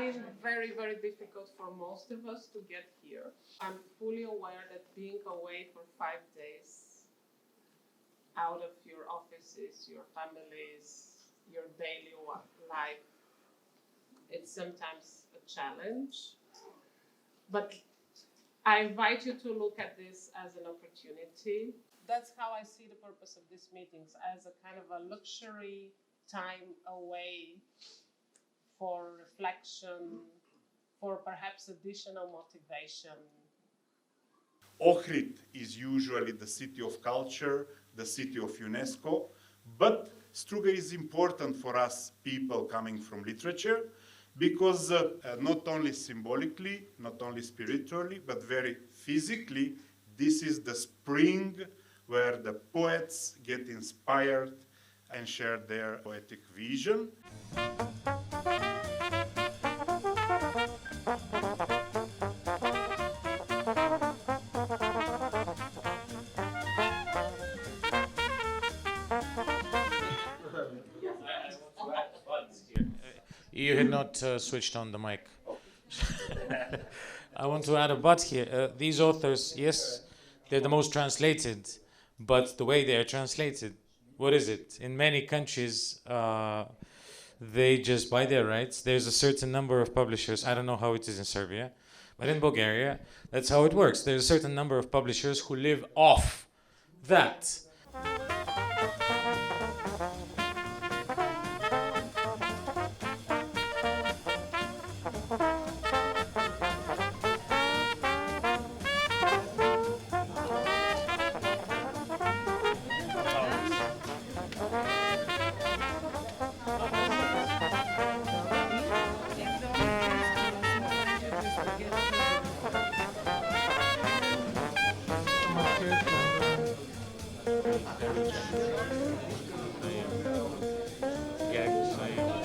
been very, very difficult for most of us to get here. I'm fully aware that being away for 5 days out of your offices, your families, your daily life, it's sometimes a challenge. But I invite you to look at this as an opportunity. That's how I see the purpose of these meetings, as a kind of a luxury time away for reflection, for perhaps additional motivation. Ohrid is usually the city of culture, the city of UNESCO, but Struga is important for us people coming from literature because not only symbolically, not only spiritually, but very physically, this is the spring where the poets get inspired and share their poetic vision. You had not switched on the mic. I want to add a but here. These authors, yes, they're the most translated, but the way they are translated, what is it? In many countries, they just buy their rights. There's a certain number of publishers. I don't know how it is in Serbia, but in Bulgaria, that's how it works. There's a certain number of publishers who live off that.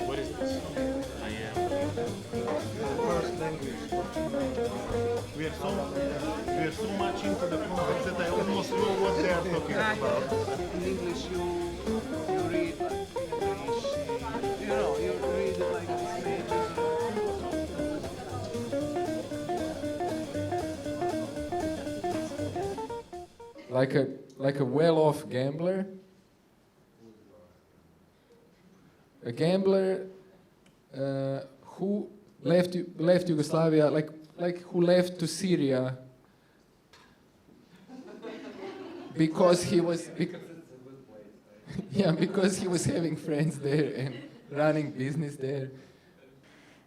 What is this? I am. First language. We are so much into the context that I almost know what they are talking about. In English, you read English, you read like these pages. Like a well-off gambler. A gambler who left Yugoslavia, like who left to Syria because he was because he was having friends there and running business there.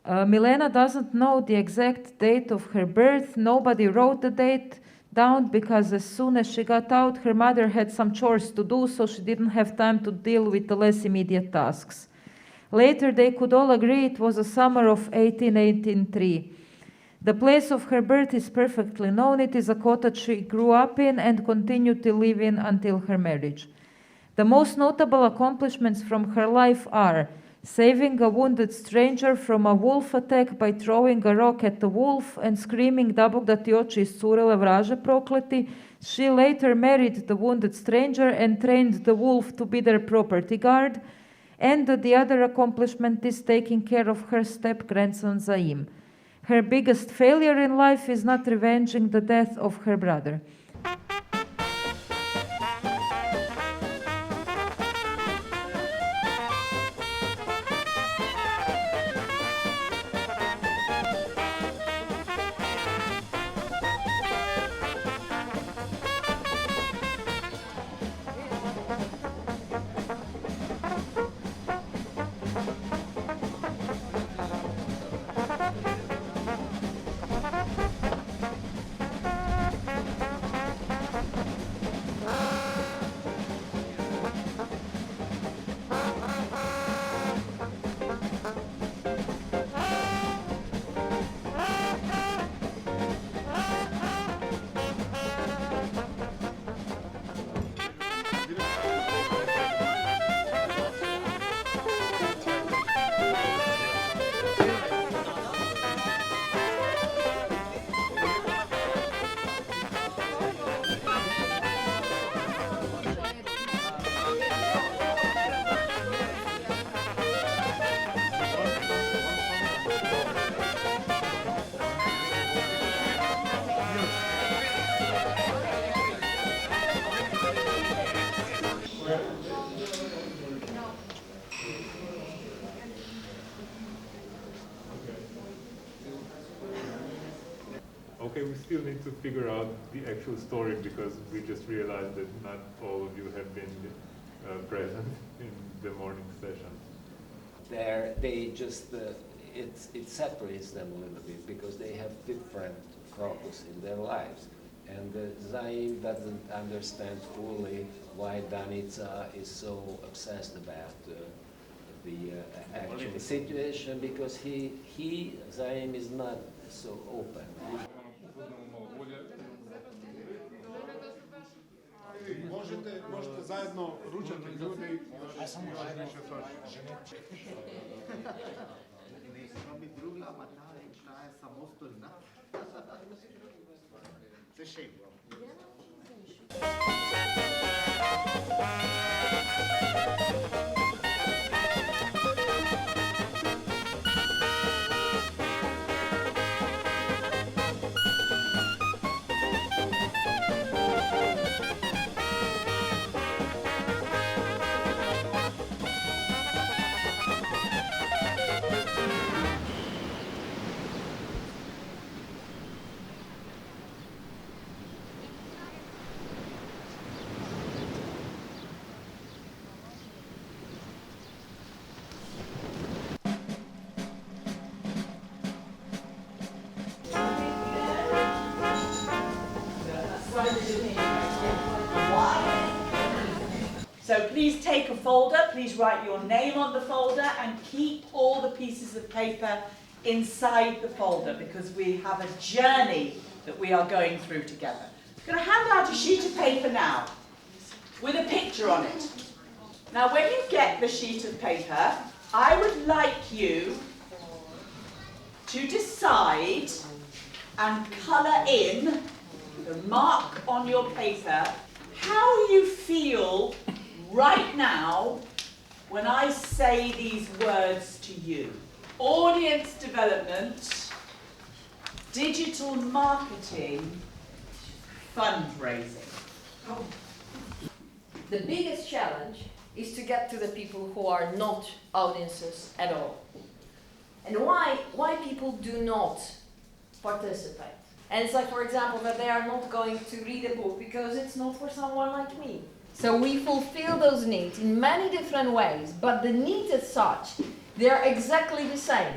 Milena doesn't know the exact date of her birth. Nobody wrote the date down because as soon as she got out, her mother had some chores to do, so she didn't have time to deal with the less immediate tasks. Later, they could all agree it was the summer of 1883. The place of her birth is perfectly known. It is a cottage she grew up in and continued to live in until her marriage. The most notable accomplishments from her life are saving a wounded stranger from a wolf attack by throwing a rock at the wolf and screaming "Da Bog da ti oči iscurile vraže prokleti." She later married the wounded stranger and trained the wolf to be their property guard. And the other accomplishment is taking care of her step-grandson Zaim. Her biggest failure in life is not revenging the death of her brother. we still need to figure out the actual story because we just realized that not all of you have been present in the morning session. They just, it separates them a little bit because they have different focus in their lives. And Zaim doesn't understand fully why Danica is so obsessed about the actual situation because Zaim is not so open. Možete zajedno ručati ljudi. So please take a folder, please write your name on the folder and keep all the pieces of paper inside the folder because we have a journey that we are going through together. I'm going to hand out a sheet of paper now with a picture on it. Now when you get the sheet of paper, I would like you to decide and colour in the mark on your paper how you feel right now when I say these words to you. Audience development, digital marketing, fundraising. The biggest challenge is to get to the people who are not audiences at all. And why people do not participate. And it's like, for example, that they are not going to read a book because it's not for someone like me. So we fulfill those needs in many different ways, but the needs as such, they're exactly the same.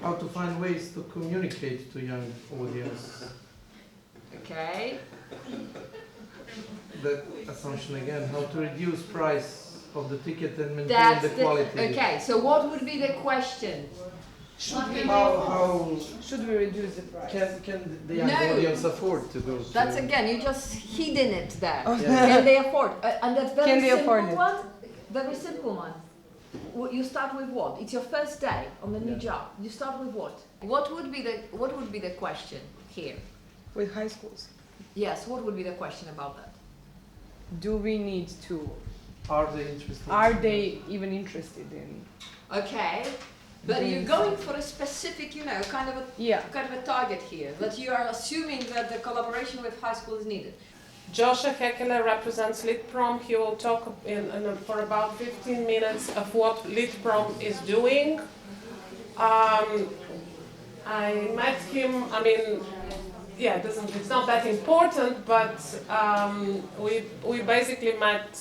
How to find ways to communicate to young audience. Okay. The assumption again, how to reduce price of the ticket and maintain the quality. Okay, so what would be the question? Should we reduce the price? Can the young audience afford to go to? That's again, you just hidden it there. Okay. Can they afford? And that's very Can they simple afford it? one. Very simple one. You start with what? It's your first day on the new job. You start with what? What would be the question here? With high schools, Yes, what would be the question about that? do we need to? Are they interested? Are they even interested in? Okay, but you're going for a specific, kind of a target here. That you are assuming that the collaboration with high school is needed. Joshua Hekele represents Litprom. He will talk for about 15 minutes of what Litprom is doing. I met him, it's not that important, but we basically met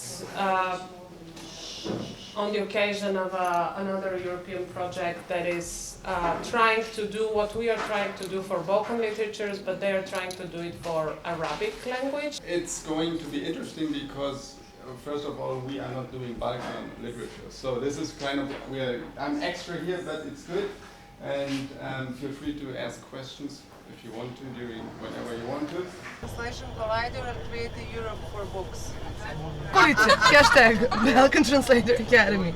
on the occasion of another European project that is trying to do what we are trying to do for Balkan literatures, but they are trying to do it for Arabic language. It's going to be interesting because, first of all, we are not doing Balkan literature. So this is kind of, I'm extra here, but it's good. And feel free to ask questions if you want to during whenever you want to. Translation Collider and creating Europe for books. Hashtag Balkan Translator Academy.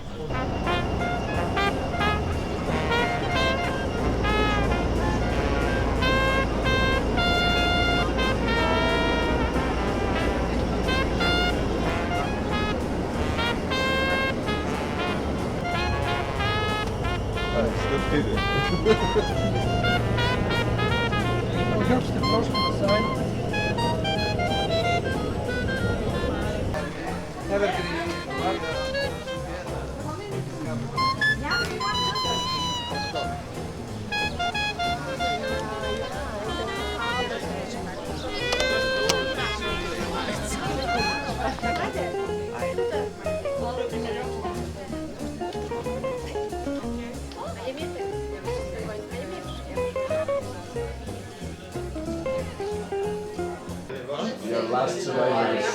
Your last survivors.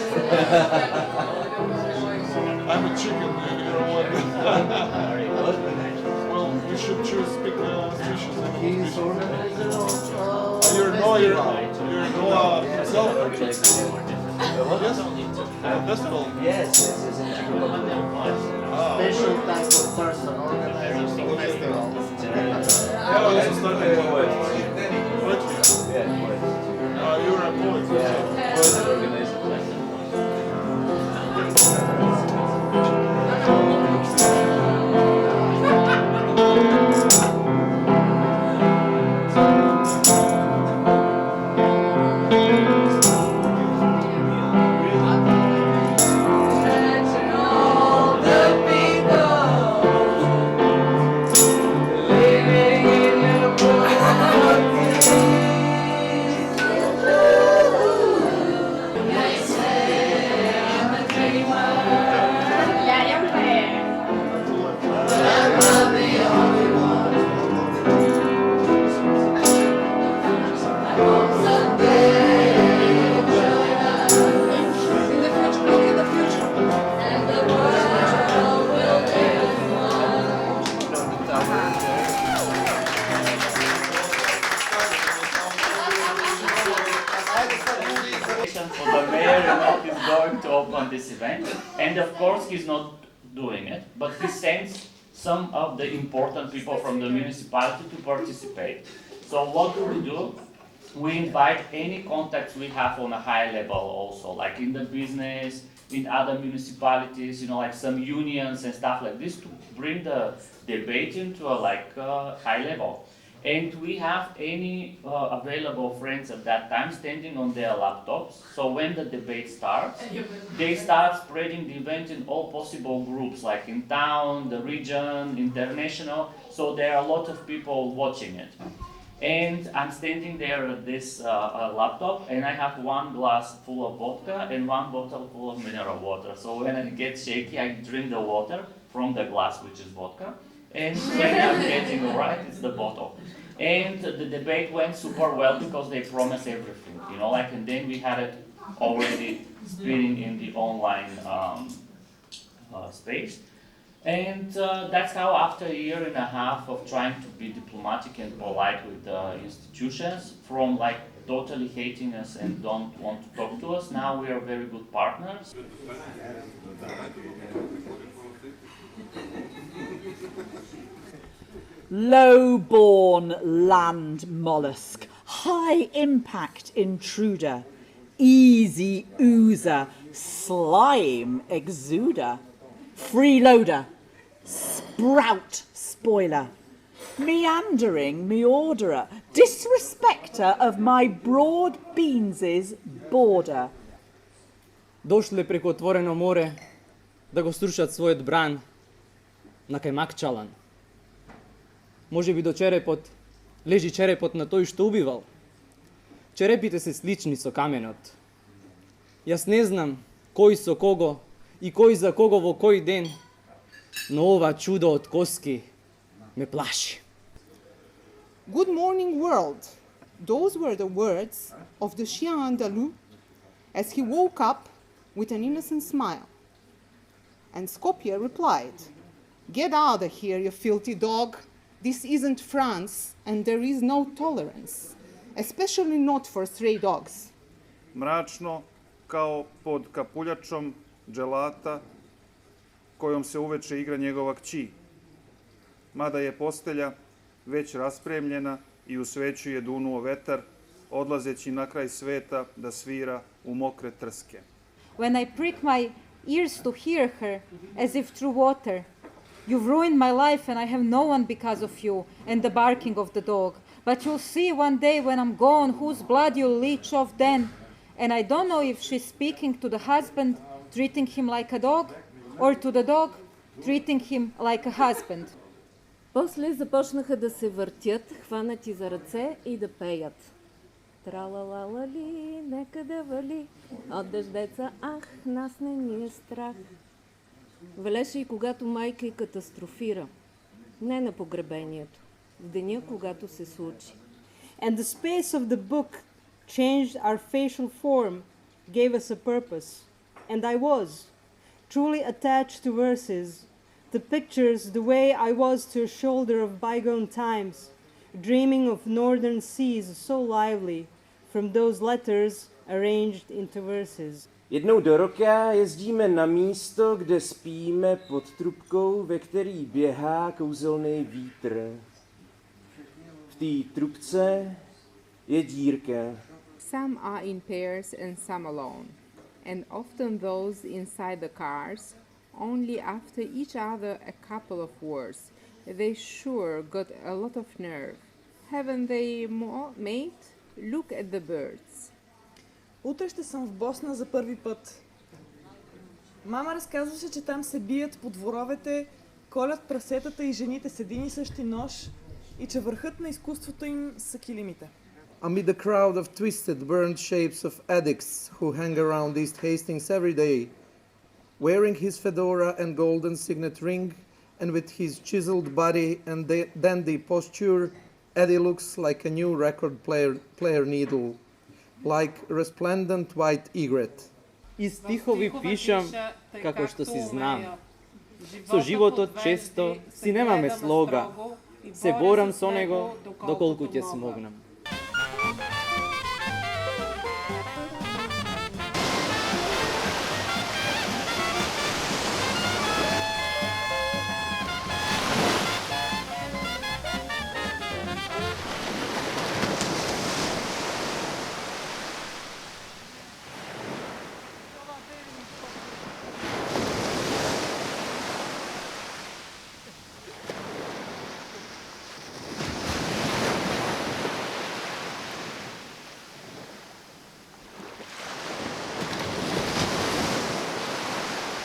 I'm a chicken, you know what? Well, you should choose pick species. He's organizer of... You're no, festival. Yes, it's a special type of person organizing festivals. I also studied poetry. Yeah, poet. You're a poet. Yeah, poet organizer. For the mayor is going to open this event, and of course he's not doing it, but he sends some of the important people from the municipality to participate. So what do? We invite any contacts we have on a high level also, like in the business, in other municipalities, you know, like some unions and stuff like this, to bring the debate into a high level. And we have any available friends at that time standing on their laptops. So when the debate starts, they start spreading the event in all possible groups, like in town, the region, international. So there are a lot of people watching it. And I'm standing there at this laptop, and I have one glass full of vodka and one bottle full of mineral water. So when I get shaky, I drink the water from the glass, which is vodka. And when I'm getting alright, it's the bottle. And the debate went super well because they promised everything, you know, like, and then we had it already spinning in the online space. And that's how, after a year and a half of trying to be diplomatic and polite with the institutions, from like totally hating us and don't want to talk to us, now we are very good partners. Low-born land mollusk, high impact intruder, easy oozer, slime exuder, freeloader, sprout spoiler, meandering meorderer, disrespecter of my broad beans' border. Došli preko otvoreno more, da go strušat svoj bran na kajmak čalan. Može bi do čerepot, leži čerepot na toj što ubival. Čerepite se slični so kamenot. Jaz ne znam, koji so kogo i koji za kogo vo koji den, no ova čudo od koski me plaši. Good morning, world. Those were the words of the Chien Andalou as he woke up with an innocent smile. And Skopje replied, "Get out of here, you filthy dog. This isn't France, and there is no tolerance, especially not for stray dogs." Mračno kao pod kapuljačom dželata kojom se uveče igra njegova kći. Mada je postelja već raspremljena i u sveću je dunuo vetar, odlazeći na kraj sveta da svira u mokre trske. When I prick my ears to hear her, as if through water, you've ruined my life and I have no one because of you and the barking of the dog. But you'll see one day when I'm gone whose blood you'll leech off then. And I don't know if she's speaking to the husband, treating him like a dog, or to the dog, treating him like a husband. После започнаха да се въртят, хванати за ръце и да пеят. Тралалалали, нека да вали, от дъждеца, ах, нас не ни е страх. Валеше и когато майка й катастрофира. Не на погребението, в деня, когато се случи. And the space of the book changed our facial form, gave us a purpose. And I was truly attached to verses, the pictures, the way I was to a shoulder of bygone times, dreaming of northern seas so lively, from those letters arranged into verses. Jednou do roka jezdíme na místo, kde spíme pod trubkou, ve který běhá kouzelný vítr. V té trubce je dírka. Some are in pairs and some alone, and often those inside the cars, only after each other a couple of words. They sure got a lot of nerve. Haven't they, mate? Look at the birds. Утре ще съм в Босна за първи път. Мама разказваше, че там се бият по дворовете, колят прасетата и жените с един и същи нож и че върхът на изкуството им са килимите. Amid the crowd of twisted, burned shapes of addicts who hang around East Hastings every day, wearing his fedora and golden signet ring, and with his chiseled body and dandy posture, Eddie looks like a new record player needle, like resplendent white egret. И стихови пишам како што си знам. Со животот често си немаме слога. Се борам со него доколку ќе смогнам.